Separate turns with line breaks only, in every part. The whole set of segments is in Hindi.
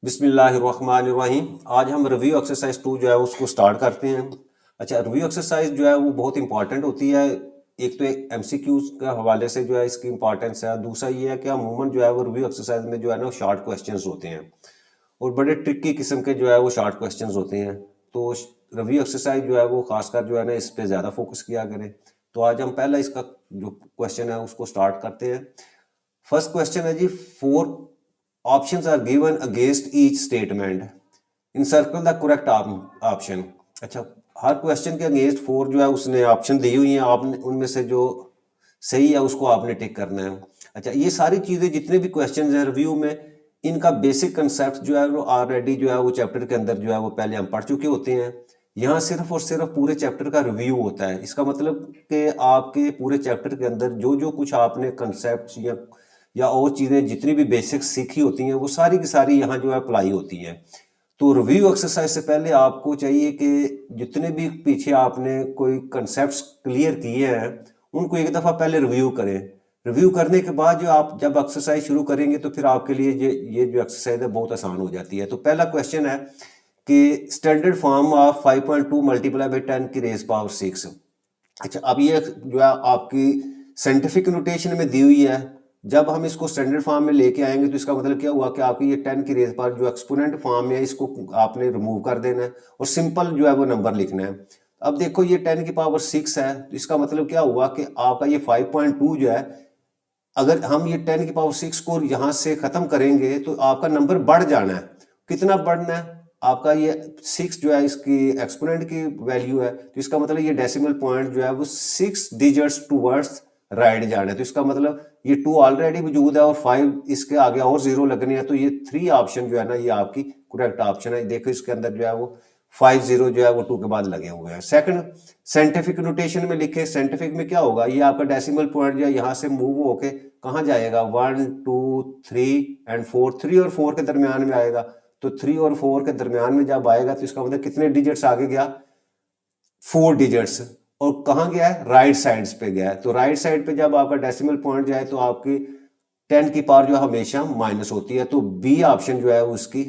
बिस्मिल्लाहिर्रहमानिर्रहीम। आज हम रिव्यू एक्सरसाइज 2 जो है उसको स्टार्ट करते हैं। अच्छा, रिव्यू एक्सरसाइज जो है वो बहुत इंपॉर्टेंट होती है। एक तो एक एमसीक्यूज के हवाले से जो है इसकी इंपॉर्टेंस है। दूसरा ये है कि अमूमन जो है वो रिव्यू एक्सरसाइज में जो है ना शॉर्ट क्वेश्चंस होते हैं और बड़े ट्रिकी किस्म के जो है वो शॉर्ट क्वेश्चंस होते हैं। तो रिव्यू एक्सरसाइज जो है वो खासकर जो है ना इस पे ज़्यादा फोकस किया करें। तो आज हम पहला इसका जो क्वेश्चन है उसको स्टार्ट करते हैं। फर्स्ट क्वेश्चन है जी, 4 options are given against each statement, encircle the correct option. अच्छा, हर क्वेश्चन के अगेंस्ट 4 जो है उसने ऑप्शन दी हुई हैं, आपने उनमें से जो सही है उसको आपने टिक करना है। अच्छा, ये सारी चीज़ें जितने भी क्वेश्चन हैं रिव्यू में, इनका बेसिक कंसेप्ट जो है वो ऑलरेडी जो है वो चैप्टर के अंदर जो है वो पहले हम पढ़ चुके होते हैं। यहाँ सिर्फ और सिर्फ पूरे चैप्टर का रिव्यू होता है। इसका मतलब कि आपके पूरे चैप्टर के अंदर जो जो कुछ आपने कंसेप्ट या और चीज़ें जितनी भी बेसिक सीखी होती हैं वो सारी की सारी यहाँ जो है अप्लाई होती हैं। तो रिव्यू एक्सरसाइज से पहले आपको चाहिए कि जितने भी पीछे आपने कोई कंसेप्ट्स क्लियर किए हैं उनको एक दफ़ा पहले रिव्यू करें। रिव्यू करने के बाद जो आप जब एक्सरसाइज शुरू करेंगे तो फिर आपके लिए ये जो एक्सरसाइज है बहुत आसान हो जाती है। तो पहला क्वेश्चन है कि standard form of 5.2 multiply by 10 की रेज पावर 6। अच्छा, अब ये जो है आपकी साइंटिफिक नोटेशन में दी हुई है। जब हम इसको स्टैंडर्ड फॉर्म में लेके आएंगे तो इसका मतलब क्या हुआ कि आपकी ये 10 की रेज पर जो एक्सपोनेंट फॉर्म है इसको आपने रिमूव कर देना है और सिंपल जो है वो नंबर लिखना है। अब देखो ये 10 की पावर 6 है, तो इसका मतलब क्या हुआ कि आपका ये 5.2 जो है, अगर हम ये 10 की पावर 6 को यहाँ से खत्म करेंगे तो आपका नंबर बढ़ जाना है। कितना बढ़ना है? आपका ये 6 जो है इसकी एक्सपोनेंट की वैल्यू है, तो इसका मतलब ये डेसिमल पॉइंट जो है वो 6 डिजिट्स टूवर्ड्स राइट जाना है। तो इसका मतलब ये 2 ऑलरेडी मौजूद है और 5 इसके आगे और 0 लगनी है। तो ये 3 ऑप्शन जो है ना ये आपकी करेक्ट ऑप्शन है। देखो इसके अंदर जो है वो 5 0 जो है वो 2 के बाद लगे हुए हैं। सेकंड, साइंटिफिक नोटेशन में लिखे। साइंटिफिक में क्या होगा, ये आपका डेसिमल पॉइंट जो है यहाँ से मूव होके कहाँ जाएगा, 1 2 3 एंड 4, 3 और 4 के दरमियान में आएगा। तो 3 और 4 के दरमियान में जब आएगा तो इसका मतलब कितने डिजिट्स आगे गया, 4 डिजिट्स। और कहाँ गया है, राइट साइड पे गया है। तो राइट साइड पे जब आपका डेसिमल पॉइंट जाए तो आपकी 10 की पावर जो हमेशा माइनस होती है। तो बी ऑप्शन जो है उसकी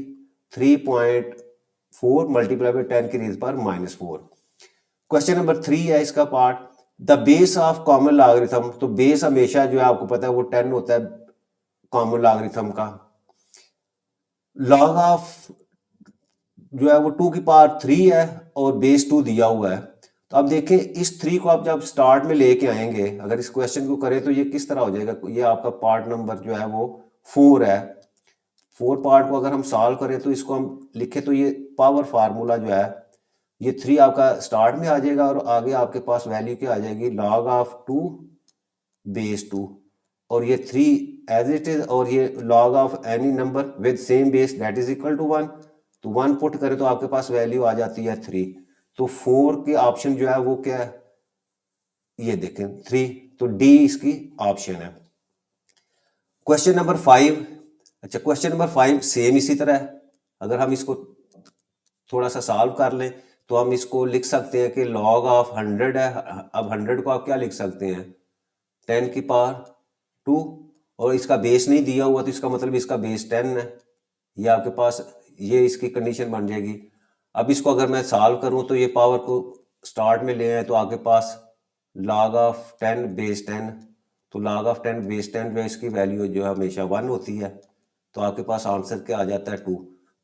3.4 मल्टीप्लाई बाई 10 की रेज पर -4। क्वेश्चन नंबर 3 है इसका part, the base of common logarithm. तो बेस हमेशा जो है आपको पता है वो 10 होता है कॉमन लॉगरिथम का। लॉग ऑफ जो है वो 2 की पावर 3 है और बेस 2 दिया हुआ है। तो अब देखें इस 3 को आप जब स्टार्ट में लेके आएंगे, अगर इस क्वेश्चन को करें तो ये किस तरह हो जाएगा। ये आपका पार्ट नंबर जो है वो 4 है। 4 पार्ट को अगर हम सॉल्व करें तो इसको हम लिखे तो ये पावर फार्मूला जो है ये 3 आपका स्टार्ट में आ जाएगा और आगे आपके पास वैल्यू क्या आ जाएगी, लॉग ऑफ 2 बेस 2। और ये 3 एज इट इज, और ये log of any number with same base that is equal to 1। तो 1 पुट करें तो आपके पास वैल्यू आ जाती है 3। तो 4 के ऑप्शन जो है वो क्या है, ये देखें 3। तो डी इसकी ऑप्शन है। Question number 5। अच्छा, क्वेश्चन नंबर 5 सेम इसी तरह है। अगर हम इसको थोड़ा सा सॉल्व कर लें तो हम इसको लिख सकते हैं कि लॉग ऑफ 100 है। अब 100 को आप क्या लिख सकते हैं, 10 की पावर 2, और इसका बेस नहीं दिया हुआ तो इसका मतलब इसका बेस 10 है। ये आपके पास ये इसकी कंडीशन बन जाएगी। अब इसको अगर मैं सॉल्व करूं तो ये पावर को स्टार्ट में ले आए तो आपके पास log ऑफ 10 बेस 10। तो log ऑफ 10 बेस 10 जो है इसकी वैल्यू जो है हमेशा 1 होती है। तो आपके पास आंसर क्या आ जाता है, 2।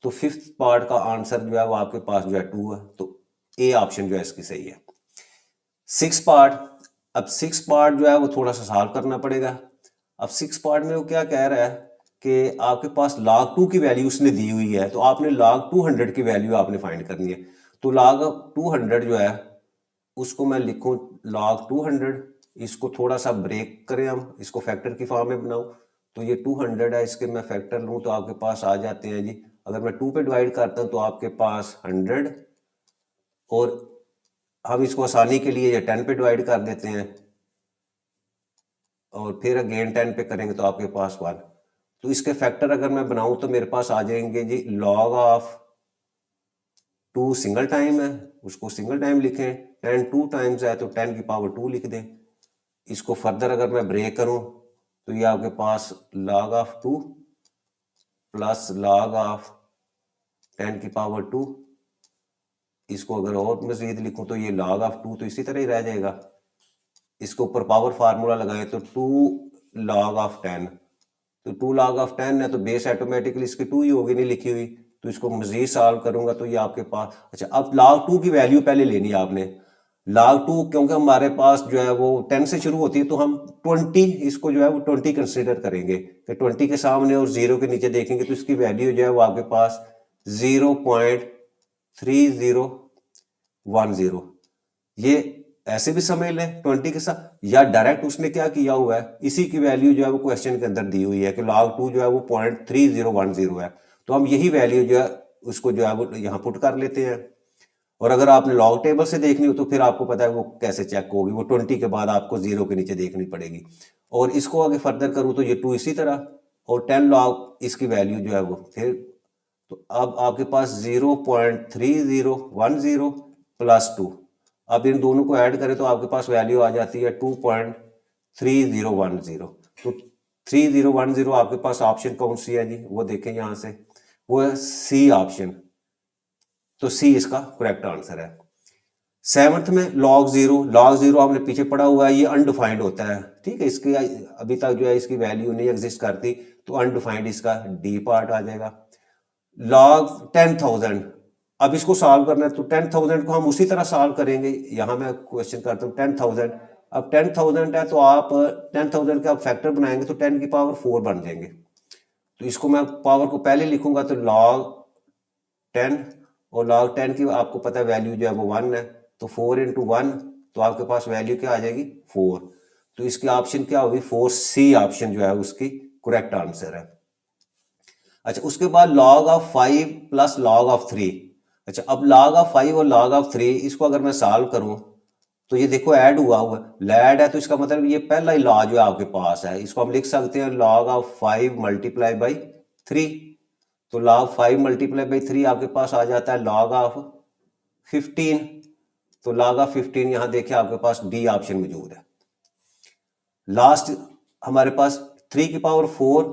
तो फिफ्थ पार्ट का आंसर जो है वो आपके पास जो है 2 है। तो ए ऑप्शन जो है इसकी सही है। 6 पार्ट। अब 6 पार्ट जो है वो थोड़ा सा सॉल्व करना पड़ेगा। अब 6 पार्ट में वो क्या कह रहा है कि आपके पास log 2 की वैल्यू उसने दी हुई है, तो आपने log 200 की वैल्यू आपने फाइंड करनी है। तो log 200 जो है उसको मैं लिखूं log 200, इसको थोड़ा सा ब्रेक करें, हम इसको फैक्टर की फॉर्म में बनाऊं। तो ये 200 है, इसके मैं फैक्टर लूं तो आपके पास आ जाते हैं जी, अगर मैं 2 पे डिवाइड करता हूं तो आपके पास 100, और हम इसको आसानी के लिए ये 10 पे डिवाइड कर देते हैं और फिर अगेन 10 पे करेंगे तो आपके पास 1। तो इसके फैक्टर अगर मैं बनाऊं तो मेरे पास आ जाएंगे जी, लॉग ऑफ 2 सिंगल टाइम है उसको सिंगल टाइम लिखें, 10 2 टाइम्स है तो 10 की पावर 2 लिख दें। इसको फर्दर अगर मैं ब्रेक करूं तो ये आपके पास log of 2 plus log of 10 की पावर 2, इसको अगर और मजीद लिखूं तो ये log ऑफ 2 तो इसी तरह ही रह जाएगा। इसके ऊपर पावर फार्मूला लगाएं तो 2 log ऑफ 10, तो 2 log ऑफ 10 है तो बेस ऑटोमेटिकली इसकी 2 ही होगी नहीं लिखी हुई, तो इसको मजीद सॉल्व करूंगा तो ये आपके पास, अच्छा अब log 2 की वैल्यू पहले लेनी है आपने। log 2 क्योंकि हमारे पास जो है वो 10 से शुरू होती है तो हम 20 इसको जो है वो 20 कंसीडर करेंगे कि 20 के सामने और 0 के नीचे देखेंगे तो इसकी वैल्यू जो है वो आपके पास 0.3010। ये ऐसे भी समझ लें 20 के साथ, या डायरेक्ट उसने क्या किया हुआ है, इसी की वैल्यू जो है वो क्वेश्चन के अंदर दी हुई है कि log 2 जो है वो 0.3010 है, तो हम यही वैल्यू जो है उसको जो है वो यहाँ पुट कर लेते हैं। और अगर आपने लॉग टेबल से देखनी हो तो फिर आपको पता है वो कैसे चेक होगी, वो 20 के बाद आपको 0 के नीचे देखनी पड़ेगी। और इसको आगे फर्दर करूँ तो ये 2 इसी तरह, और 10 log इसकी वैल्यू जो है वो फिर, तो अब आपके पास 0.3010 प्लस 2, अब इन दोनों को ऐड करें तो आपके पास वैल्यू आ जाती है 2.3010। तो 3010 आपके पास ऑप्शन कौन सी है जी, वो देखें यहां से, वो है सी ऑप्शन, तो सी इसका करेक्ट आंसर है। सेवंथ में log 0 हमने पीछे पढ़ा हुआ है, ये अनडिफाइंड होता है, ठीक है, इसकी अभी तक जो है इसकी वैल्यू नहीं एग्जिस्ट करती, तो अनडिफाइंड इसका डी पार्ट आ जाएगा। log 10,000, अब इसको सॉल्व करना है तो 10,000 को हम उसी तरह सॉल्व करेंगे। यहां मैं क्वेश्चन करता हूं 10,000, अब 10,000 है तो आप 10,000 के आप फैक्टर बनाएंगे तो 10 की पावर 4 बन जाएंगे, तो इसको मैं पावर को पहले लिखूंगा तो log 10, और log 10 की आपको पता है वैल्यू जो है वो 1 है, तो 4 इंटू 1, तो आपके पास वैल्यू क्या आ जाएगी 4, तो इसकी ऑप्शन क्या होगी 4C ऑप्शन जो है उसकी करेक्ट आंसर है। अच्छा उसके बाद log of 5 plus log of 3, अच्छा अब log ऑफ 5 और log ऑफ 3 इसको अगर मैं सॉल्व करूं तो ये देखो ऐड हुआ लैड है, तो इसका मतलब ये पहला ही लॉ जो है आपके पास है, इसको हम लिख सकते हैं log ऑफ 5 मल्टीप्लाई बाई 3, तो log 5 मल्टीप्लाई बाई 3 आपके पास आ जाता है log ऑफ 15, तो log ऑफ 15 यहां देखिए आपके पास डी ऑप्शन मौजूद है। लास्ट हमारे पास 3 की power 4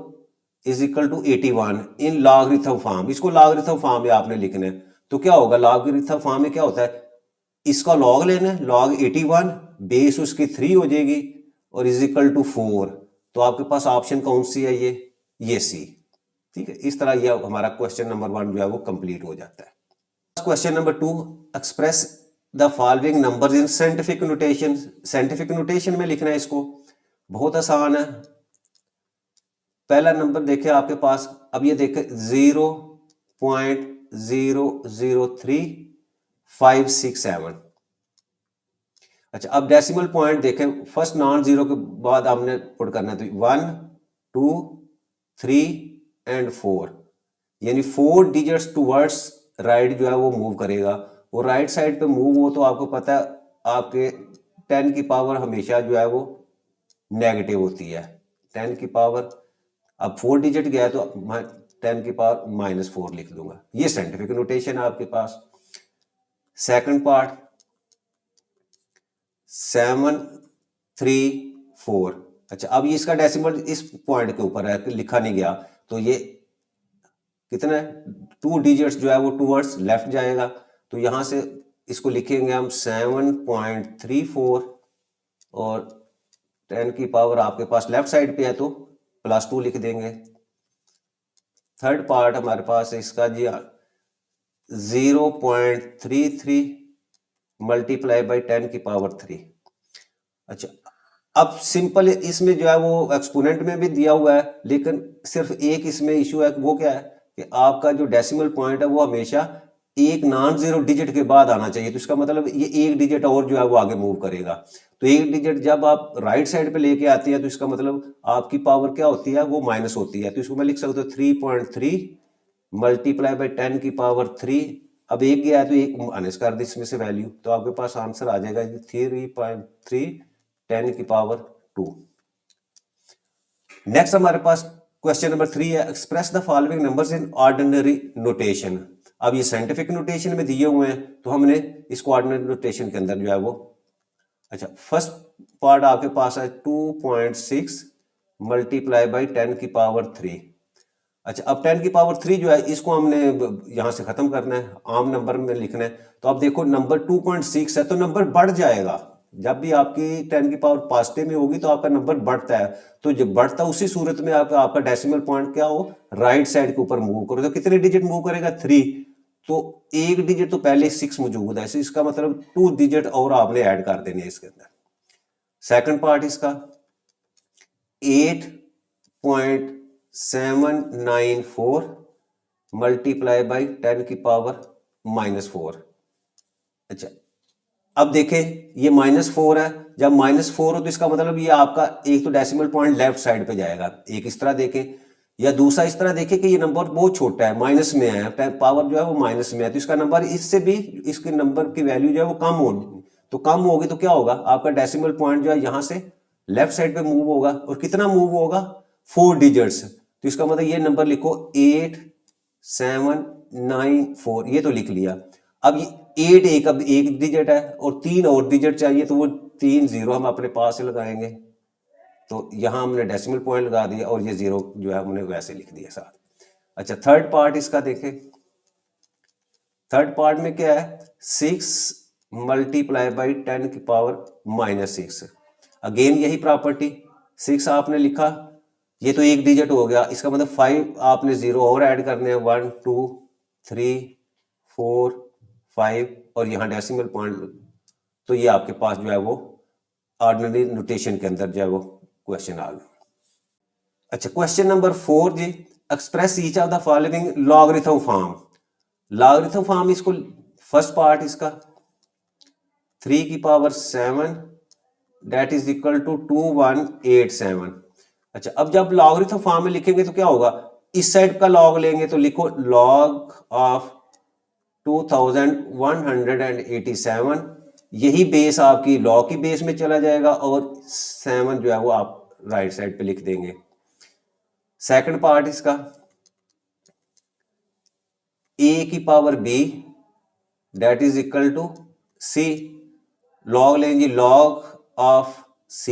is equal to 81 in logarithm form, इसको लॉगरिथम फॉर्म में आपने लिखना है, तो क्या होगा लॉगरिथम फॉर्म में क्या होता है, इसका लॉग लेना है, log 81 बेस उसकी 3 हो जाएगी और इज इक्वल टू 4, तो आपके पास ऑप्शन कौन सी है ये सी, ठीक है। इस तरह ये हमारा क्वेश्चन नंबर 1 जो है वो कंप्लीट हो जाता है। Question number 2, express the following numbers in scientific notation, scientific notation में लिखना है इसको, बहुत आसान है। पहला नंबर देखे आपके पास, अब ये देखे 0.003567, अच्छा अब डेसिमल पॉइंट देखें, फर्स्ट नॉन जीरो के बाद हमने पुट करना है, तो 1 2 3 एंड 4, यानी 4 डिजिट्स टूवर्ड्स राइट जो है वो मूव करेगा, और राइट साइड पे मूव हो तो आपको पता है आपके 10 की पावर हमेशा जो है वो नेगेटिव होती है, 10 की पावर, अब 4 डिजिट गया तो 10 की पावर -4 लिख दूंगा, ये साइंटिफिक नोटेशन है आपके पास। सेकंड पार्ट 734, अच्छा अब ये इसका डेसिमल इस पॉइंट के ऊपर है, लिखा नहीं गया, तो ये कितना है 2 डिजिट्स जो है वो टूवर्ड्स लेफ्ट जाएगा, तो यहां से इसको लिखेंगे हम 7.34, और 10 की पावर आपके पास लेफ्ट साइड पे है तो +2 लिख देंगे। थर्ड पार्ट हमारे पास है इसका जी 0.33 मल्टीप्लाई बाई 10 की पावर 3, अच्छा अब सिंपल इसमें जो है वो एक्सपोनेंट में भी दिया हुआ है, लेकिन सिर्फ एक इसमें इशू है, वो क्या है कि आपका जो डेसिमल पॉइंट है वो हमेशा एक नॉन जीरो डिजिट के बाद आना चाहिए, तो इसका मतलब ये एक डिजिट और जो है वो आगे मूव करेगा, तो एक डिजिट जब आप राइट साइड पे लेके आती है तो इसका मतलब आपकी पावर क्या होती है वो माइनस होती है, तो इसको मैं लिख सकता हूँ 3.3 मल्टीप्लाई बाई 10 की पावर 3, अब एक गया है तो एक माइनस कर दी इसमें से वैल्यू, तो आपके पास आंसर आ जाएगा 3.3 10 की पावर 2। नेक्स्ट हमारे पास क्वेश्चन नंबर 3 है, express the following numbers in ordinary notation. अब ये साइंटिफिक नोटेशन में दिए हुए हैं तो हमने इसको ऑर्डिनरी नोटेशन के अंदर जो है वो, अच्छा फर्स्ट पार्ट आपके पास है 2.6 मल्टीप्लाई बाई 10 की पावर 3, अच्छा, अब 10 की पावर 3 जो है इसको हमने यहाँ से खत्म करना है, आम नंबर में लिखना है। तो अब देखो नंबर 2.6 है तो नंबर बढ़ जाएगा। जब भी आपकी 10 की पावर पॉजिटिव में होगी तो आपका नंबर बढ़ता है। तो जब बढ़ता उसी सूरत में आपका डेसिमल पॉइंट क्या हो, राइट साइड के ऊपर मूव करो। तो कितने डिजिट मूव करेगा, 3। तो एक डिजिट तो पहले 6 मौजूद है, इसका मतलब 2 डिजिट और आपने ऐड कर देने इसके अंदर। सेकंड पार्ट इसका 8.794 मल्टीप्लाई बाई 10 की पावर -4। अच्छा, अब देखें ये -4 है। जब -4 हो तो इसका मतलब ये आपका एक तो डेसिमल पॉइंट लेफ्ट साइड पे जाएगा, एक इस तरह देखें, या दूसरा इस तरह देखें कि ये नंबर बहुत छोटा है, माइनस में है, पावर जो है वो माइनस में है, तो इसका नंबर इससे भी इसके नंबर की वैल्यू जो है वो कम होगी। तो कम होगी तो क्या होगा, आपका डेसिमल पॉइंट जो है यहाँ से लेफ्ट साइड पे मूव होगा। और कितना मूव होगा, 4 डिजिट्स। तो इसका मतलब ये नंबर लिखो 8794, ये तो लिख लिया। अब ये 8 अब एक डिजिट है और 3 और डिजिट चाहिए, तो वो 3 0 हम अपने पास से लगाएंगे। तो यहाँ हमने डेसिमल पॉइंट लगा दिया और ये 0 जो है हमने वैसे लिख दिया साथ। अच्छा, थर्ड पार्ट इसका देखें। थर्ड पार्ट में क्या है, 6 मल्टीप्लाई बाई 10 की पावर -6। अगेन यही प्रॉपर्टी, 6 आपने लिखा, ये तो एक डिजिट हो गया, इसका मतलब 5 आपने 0 और ऐड करने हैं, 1 2 3 4 5 और यहाँ डेसिमल पॉइंट। तो ये आपके पास जो है वो ऑर्डिनरी नोटेशन के अंदर जो है वो क्वेश्चन आ गया। अच्छा, क्वेश्चन नंबर 4 जी, express each of the following logarithm form. Logarithm form इसको फर्स्ट पार्ट इसका 3 की power 7 that is equal to 2187। अच्छा, अब जब लॉगरिथम फॉर्म में लिखेंगे तो क्या होगा, इस साइड का लॉग लेंगे तो लिखो लॉग ऑफ 2187। यही बेस आपकी लॉग की बेस में चला जाएगा और 7 जो है वो आप राइट साइड पे लिख देंगे। सेकंड पार्ट इसका a की power b that is equal to c। Log लेंगे लॉग ऑफ c,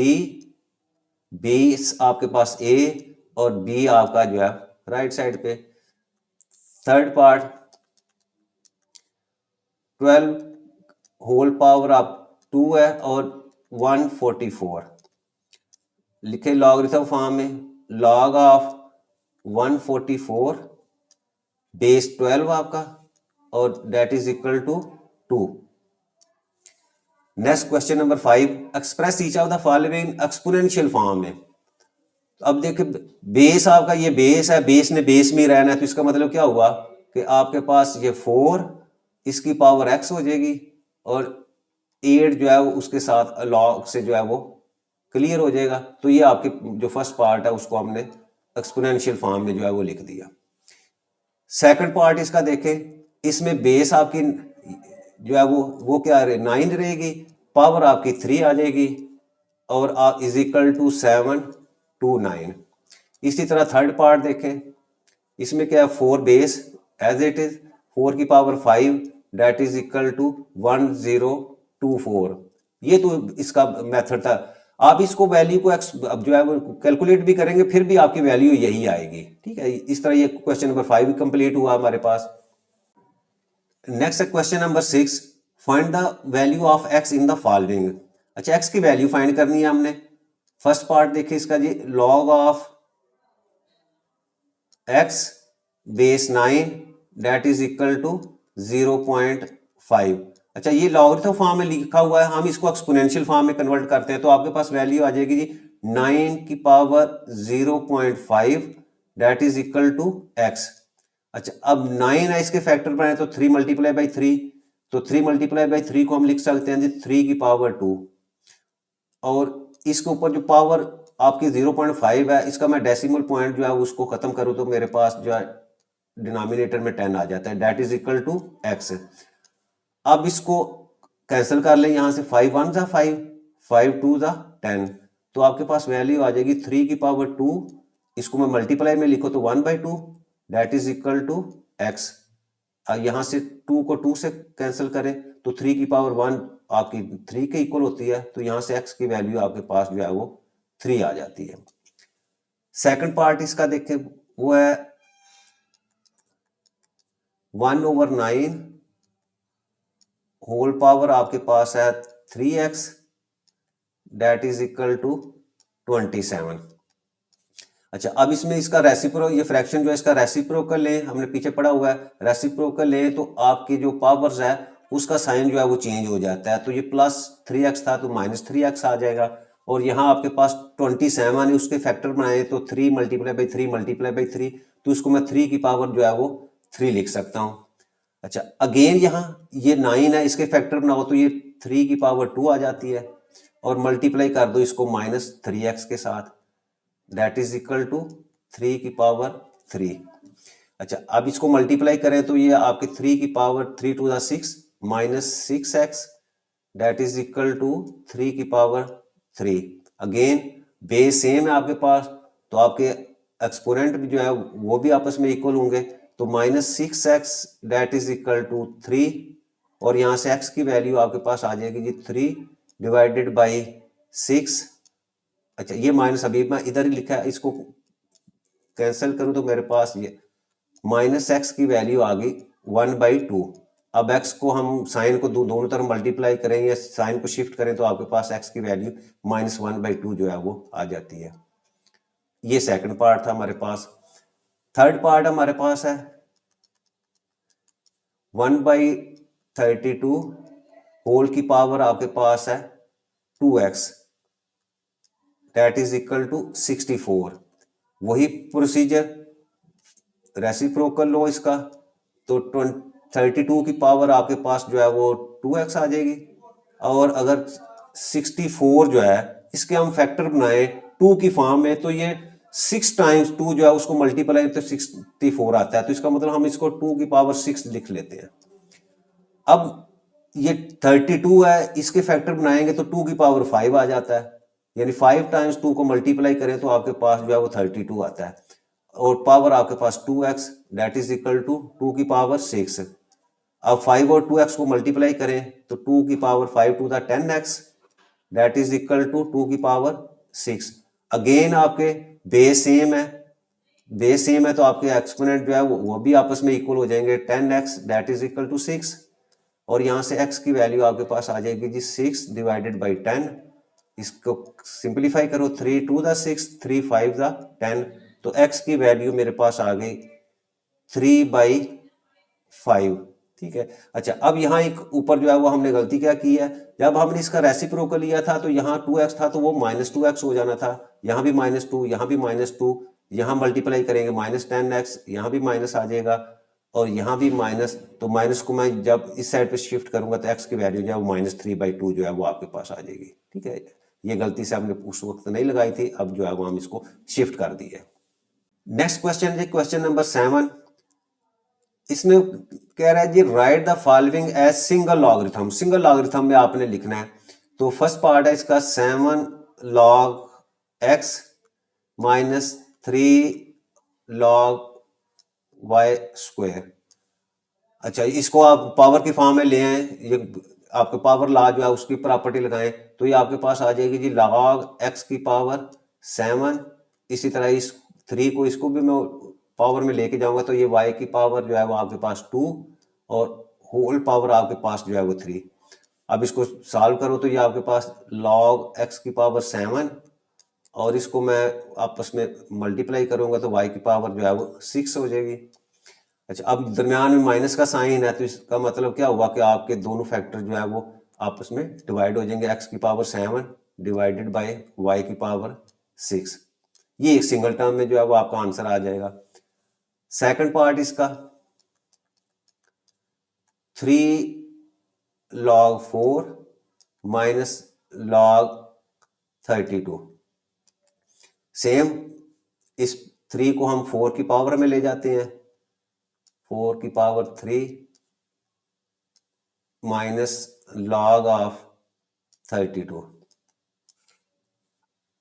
बेस आपके पास a और b आपका जो है राइट साइड पे। थर्ड पार्ट 12 होल पावर आप 2 है और 144 लिखे लॉगरिथम फॉर्म में, लॉग ऑफ 144 बेस 12 आपका और that is equal to 2। Next question number 5, express each of the following exponential form में। तो अब देखिए बेस आपका ये बेस है, बेस ने बेस में ही रहना है, तो इसका मतलब क्या हुआ कि आपके पास ये 4 इसकी पावर x हो जाएगी और 8 जो है वो उसके साथ लॉग से जो है वो क्लियर हो जाएगा। तो ये आपके जो फर्स्ट पार्ट है उसको हमने एक्सपोनेंशियल फॉर्म में जो है वो लिख दिया। सेकंड पार्ट इसका देखें, इसमें बेस आपकी जो है वो क्या है 9 रहेगी, पावर आपकी 3 आ जाएगी और आप इज इक्वल टू 7 2 9। इसी तरह थर्ड पार्ट देखें, इसमें क्या है 4 बेस एज इट इज, 4 की power 5 that is equal to 1024। ये तो इसका मेथड था। आप इसको वैल्यू को अब जो है वो कैलकुलेट भी करेंगे फिर भी आपकी वैल्यू यही आएगी। ठीक है, इस तरह ये क्वेश्चन नंबर 5 कंप्लीट हुआ हमारे पास। Next question number 6, find the value of x in the following. अच्छा, x की वैल्यू फाइंड करनी है हमने। फर्स्ट पार्ट देखिए इसका जी, log of x base 9 that is equal to 0.5। अच्छा, ये लॉगरिथम फॉर्म में लिखा हुआ है, हम इसको एक्सपोनेंशियल फॉर्म में कन्वर्ट करते हैं तो आपके पास वैल्यू आ जाएगी जी 9 की power 0.5 that is equal to x। अच्छा, अब 9 है, इसके फैक्टर बनाए तो 3 मल्टीप्लाई बाई 3, तो 3 मल्टीप्लाई बाई 3 को हम लिख सकते हैं जी 3 की पावर 2 और इसके ऊपर जो पावर आपकी 0.5 है, इसका मैं डेसिमल पॉइंट जो है उसको खत्म करूं तो मेरे पास जो है डिनोमिनेटर में 10 आ जाता है that is equal to x। अब इसको कैंसिल कर लें, यहां से 5 1 जा 5 5 2 जा 10, तो आपके पास वैल्यू आ जाएगी 3 की पावर 2, इसको मैं मल्टीप्लाई में लिखो तो 1/2 that is equal to x। यहां से 2 को 2 से कैंसिल करें तो 3 की पावर 1 आपकी 3 के इक्वल होती है, तो यहां से x की वैल्यू आपके पास जो है वो 3 आ जाती है। सेकंड पार्ट इसका देखें, वो है 1/9 होल पावर आपके पास है 3x, that is equal to 27। अच्छा, अब इसमें इसका रेसिप्रो, ये फ्रैक्शन जो है इसका रेसिप्रोकल ले, हमने पीछे पढ़ा हुआ है, रेसिप्रोकल ले तो आपकी जो पावर्स है उसका साइन जो है वो चेंज हो जाता है। तो ये +3x था तो -3x आ जाएगा, और यहाँ आपके पास 27 है, उसके फैक्टर बनाए तो 3 × 3 × 3, तो उसको मैं 3 की पावर जो है वो 3 लिख सकता हूँ। अच्छा, अगेन यहाँ ये 9 है, इसके फैक्टर बनाओ तो ये 3 की पावर 2 आ जाती है, और मल्टीप्लाई कर दो इसको -3x के साथ, दैट इज इक्वल टू 3 की पावर 3। अच्छा, अब इसको मल्टीप्लाई करें तो ये आपके 3 की power 3 × 6 -6x, that is equal to 3 की पावर 3। अगेन बेस सेम है आपके पास, तो आपके एक्सपोनेंट भी जो है वो भी आपस में इक्वल होंगे, तो -6x that is equal to 3, और यहाँ से x की वैल्यू आपके पास आ जाएगी जी 3 डिवाइडेड बाई 6। अच्छा, ये माइनस अभी मैं इधर ही लिखा है, इसको कैंसिल करूं तो मेरे पास ये -x की वैल्यू आ गई 1/2। अब x को हम साइन को दोनों तरफ मल्टीप्लाई करेंगे, साइन को शिफ्ट करें तो आपके पास x की वैल्यू -1/2 जो है वो आ जाती है। ये सेकंड पार्ट था हमारे पास। थर्ड पार्ट हमारे पास है 1/32 होल की पावर आपके पास है 2x, that is equal to 64। वही प्रोसीजर, रेसिप्रोकल लो इसका, तो 32 की पावर आपके पास जो है वो 2x आ जाएगी, और अगर 64 जो है इसके हम फैक्टर बनाए 2 की फॉर्म में, तो ये 6 × 2 जो है उसको मल्टीप्लाई तो 64 आता है, तो इसका मतलब हम इसको 2 की पावर 6 लिख लेते हैं। अब ये 32 है, इसके फैक्टर बनाएंगे तो 2 की पावर 5 आ जाता है, यानी 5 × 2 को मल्टीप्लाई करें तो आपके पास जो है वो 32 आता है, और पावर आपके पास 2x, that is equal to 2 की पावर 6। अब 5 और 2x को मल्टीप्लाई करें तो 2 की power 5 × 10x, that is equal to 2 की पावर 6। अगेन आपके बेस सेम है, बेस सेम है तो आपके एक्सपोनेंट जो है वो भी आपस में इक्वल हो जाएंगे, 10x that is equal to 6, और यहाँ से x की वैल्यू आपके पास आ जाएगी जी 6 डिवाइडेड बाई 10। इसको सिंप्लीफाई करो, 3 × 6 3 5 10, तो x की वैल्यू मेरे पास आ गई 3/5। ठीक है। अच्छा, अब यहाँ एक ऊपर जो है वो हमने गलती क्या की है, जब हमने इसका रेसिप्रोकल लिया था तो यहाँ 2x था तो वो -2x हो जाना था, यहाँ भी -2, यहाँ भी -2, यहाँ मल्टीप्लाई करेंगे -10x, यहाँ भी माइनस आ जाएगा, और यहाँ भी माइनस, तो माइनस को मैं जब इस साइड पे शिफ्ट करूंगा तो x की वैल्यू जो है वो -3/2 जो है वो आपके पास आ जाएगी। ठीक है, ये गलती से हमने उस वक्त नहीं लगाई थी, अब जो है वो हम इसको शिफ्ट कर दी है। नेक्स्ट क्वेश्चन है क्वेश्चन नंबर 7। इसमें कह रहा है जी write the following as single logarithm. Single logarithm में आपने लिखना है, तो फर्स्ट पार्ट है इसका 7 log x -3 log y²। अच्छा, इसको आप पावर की फॉर्म में ले आए, ये आपके पावर लॉ जो है उसकी प्रॉपर्टी लगाएं, तो ये आपके पास आ जाएगी जी log x की पावर 7। इसी तरह इस 3 को, इसको भी मैं पावर में लेके जाऊंगा तो ये y की पावर जो है वो आपके पास 2, और होल पावर आपके पास जो है वो 3। अब इसको सॉल्व करो तो ये आपके पास log x की पावर 7, और इसको मैं आपस में मल्टीप्लाई करूंगा तो y की पावर जो है वो 6 हो जाएगी। अच्छा, अब दरमियान में माइनस का साइन है, तो इसका मतलब क्या हुआ कि आपके दोनों फैक्टर जो है वो आपस में डिवाइड हो जाएंगे, x की पावर 7 डिवाइडेड बाय y की पावर 6। ये एक सिंगल टर्म में जो है वो आपका आंसर आ जाएगा। सेकंड पार्ट इसका 3 log 4 log 32। सेम, इस 3 को हम 4 की पावर में ले जाते हैं, 4 की पावर 3 log ऑफ 32।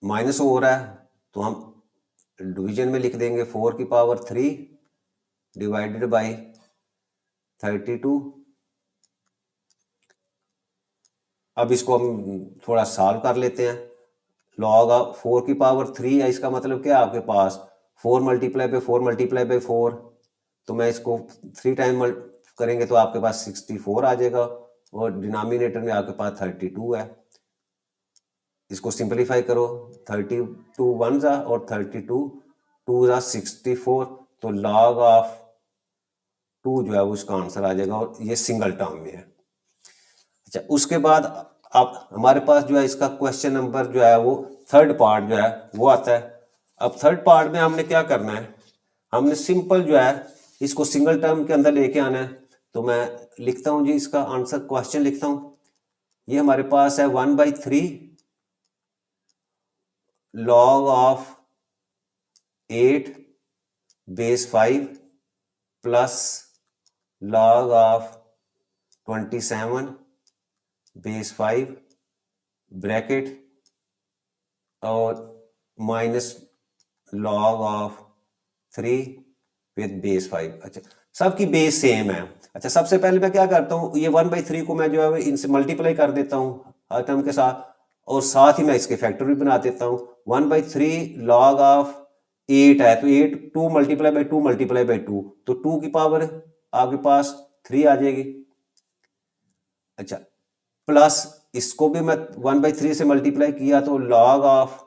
माइनस हो रहा है तो हम डिवीजन में लिख देंगे 4 की पावर 3 डिवाइडेड बाई 32। अब इसको हम थोड़ा सॉल्व कर लेते हैं। log ऑफ 4 की पावर 3 है, इसका मतलब क्या है आपके पास 4 × 4 × 4, तो मैं इसको 3 टाइम करेंगे तो आपके पास 64 आ जाएगा और डिनोमिनेटर में आपके पास 32 है। इसको सिंपलीफाई करो, 32 वन जा और 32 टू जा 64, तो लॉग ऑफ 2 जो है वो इसका आंसर आ जाएगा और ये सिंगल टर्म में है। अच्छा, उसके बाद आप हमारे पास जो है इसका क्वेश्चन नंबर जो है वो थर्ड पार्ट जो है वो आता है। अब थर्ड पार्ट में हमने क्या करना है, हमने सिंपल जो है इसको सिंगल टर्म के अंदर लेके आना है। तो मैं लिखता हूं जी, इसका आंसर क्वेश्चन लिखता हूं। ये हमारे पास है 1/3 log of 8 base 5 plus log of 27 base 5 bracket और minus log of 3 with base 5। अच्छा, सबकी बेस सेम है। अच्छा, सबसे पहले मैं क्या करता हूँ, ये 1/3 को मैं जो है इनसे मल्टीप्लाई कर देता हूँ हर टर्म के साथ, और साथ ही मैं इसके फैक्टर भी बना देता हूँ। 1/3 लॉग ऑफ 8 है तो 8 2 मल्टीप्लाई बाई 2 मल्टीप्लाई बाई 2, तो 2 की पावर आपके पास 3 आ जाएगी। अच्छा, प्लस इसको भी मैं 1/3 से मल्टीप्लाई किया तो लॉग ऑफ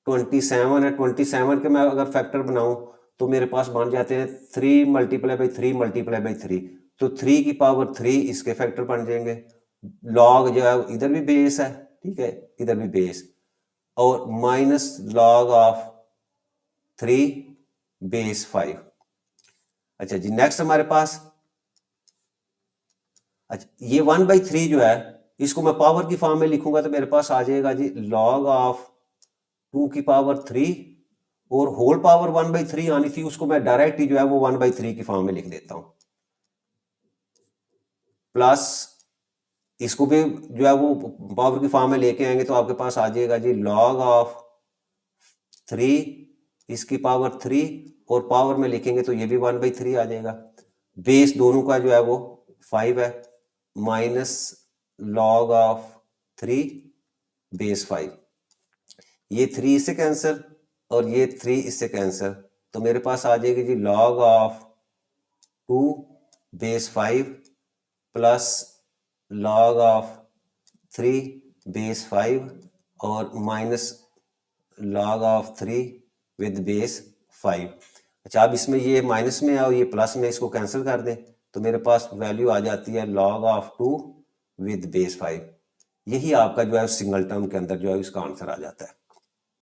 27 है, 27 के मैं अगर फैक्टर बनाऊं तो मेरे पास बन जाते हैं 3 मल्टीप्लाई बाई 3 मल्टीप्लाई बाई 3, तो 3 की पावर 3 इसके फैक्टर बन जाएंगे। लॉग जो है इधर भी बेस है, ठीक है, इधर भी बेस, और माइनस लॉग ऑफ 3 बेस 5। अच्छा जी, नेक्स्ट हमारे पास, अच्छा ये 1/3 जो है इसको मैं पावर की फॉर्म में लिखूंगा तो मेरे पास आ जाएगा जी लॉग ऑफ 2 की पावर 3, और होल पावर 1/3 आनी थी, उसको मैं डायरेक्ट ही जो है वो 1/3 की फॉर्म में लिख देता हूं। प्लस इसको भी जो है वो पावर की फॉर्म में लेके आएंगे तो आपके पास आ जाएगा जी लॉग ऑफ 3 इसकी पावर 3, और पावर में लिखेंगे तो ये भी 1/3 आ जाएगा। बेस दोनों का जो है वो 5 है, माइनस लॉग ऑफ 3 बेस 5, ये 3 इससे कैंसिल और ये 3 इससे कैंसिल, तो मेरे पास आ जाएगी जी log of 2 base 5 plus log of 3 base 5 और minus log of 3 with base 5। अच्छा, अब इसमें ये माइनस में है और ये प्लस में, इसको कैंसिल कर दें तो मेरे पास वैल्यू आ जाती है लॉग ऑफ 2 विद बेस 5। यही आपका जो है सिंगल टर्म के अंदर जो है इसका आंसर आ जाता है।